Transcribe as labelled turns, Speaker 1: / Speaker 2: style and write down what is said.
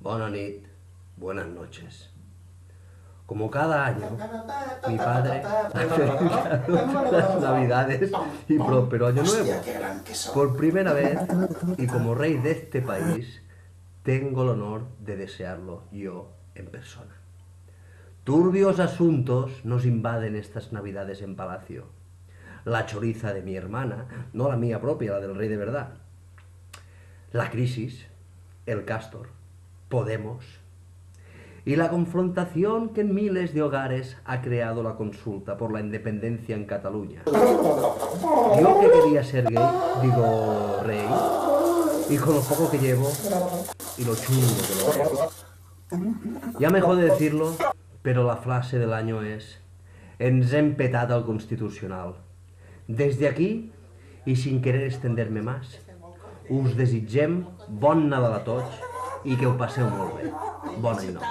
Speaker 1: Buena nit, buenas noches. Como cada año, mi padre las Navidades y próspero Año Nuevo. Por primera vez, y como rey de este país, tengo el honor de desearlo yo en persona. Turbios asuntos nos invaden estas Navidades en palacio. La choriza de mi hermana, no la mía propia, la del rey de verdad. La crisis, el Castor, Podemos y la confrontación que en miles de hogares ha creado la consulta por la independencia en Cataluña. Yo que quería ser gay, digo rey, y con lo poco que llevo y lo chungo que lo veo. Ya me jode decirlo, pero la frase del año es: ens hem petat al Constitucional. Desde aquí, y sin querer extenderme más, us desitgem bon Nadal a tots i que ho passeu molt bé. Bona i nova.